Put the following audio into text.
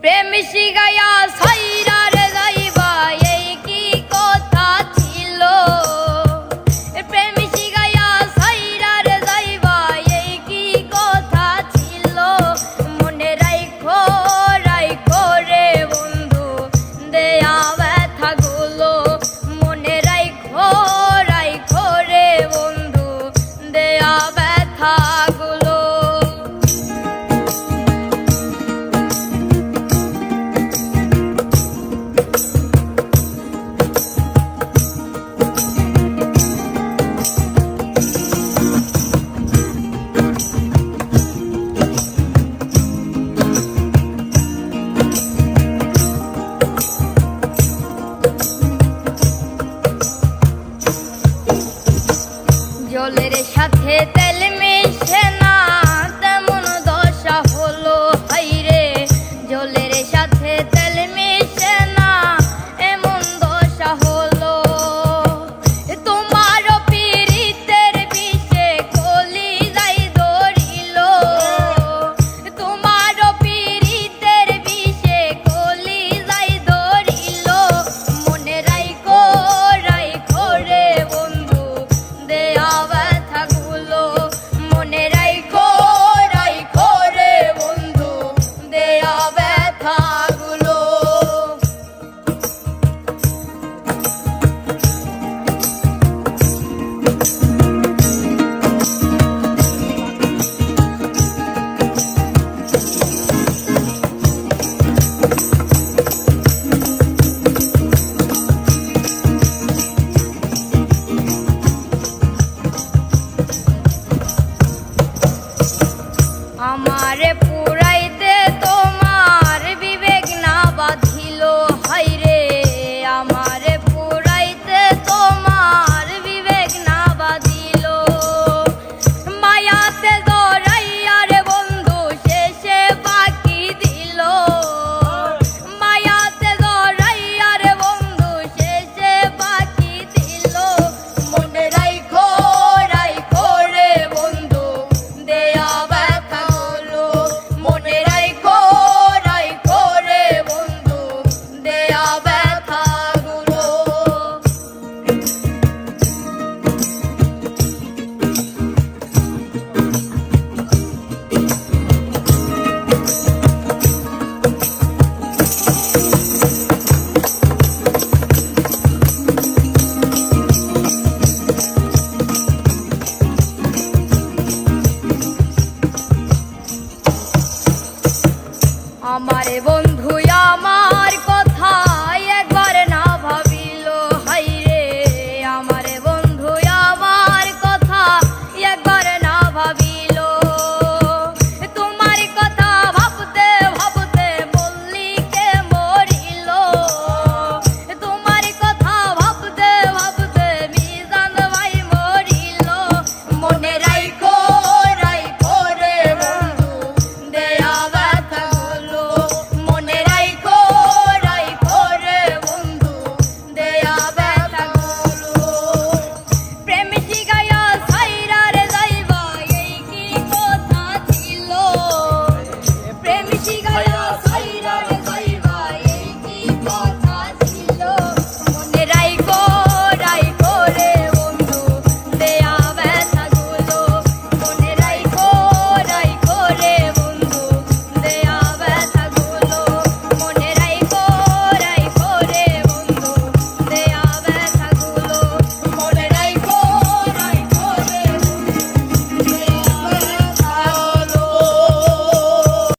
প্রেম শিখাইয়া সাইরা রে যাইবা এই কি কথা ছিল। প্রেম শিখাইয়া সাইরা রে যাইবা এই কি কথা ছিল। মনে রাইখো রাইখো রে বন্ধু দেয়া ব্যথা গুলো। মনে রাইখো রাইখো রে বন্ধু দেয়া ব্যথা গুলো। জলের সাথে তেল মিশে না তেমন দশা হলো হাইরে। জলের সাথে তেল মিশে না এমন দশা হলো। তোমার পীড়িতের বিষে কলি যাই ধরিল। তোমার পীড়িতের বিষে কলি যাই ধরিল। মনে রাইখো রাইখো রে বন্ধু দেয়া ব্যথা গুলো। মনে রাইখো রাইখো রে বন্ধু দেয়া ব্যথা গুলো। আমারে পুরাইতে তোমার বিবেক না বাঁধিল হাইরে। আমারে পুরাইতে তোমার বিবেক না বাঁধিল। মায়াতে জড়াইয়া রে বন্ধু শেষে বাকি দিল। মায়াতে জড়াইয়া রে বন্ধু শেষে বাকি দিল। মনে রাইখো রাইখো রে বন্ধু দেয়া ব্যথা গুলো। মনে রাইখো রাইখো রে বন্ধু দেয়া ব্যথা গুলো। আমারে বন্ধু আমার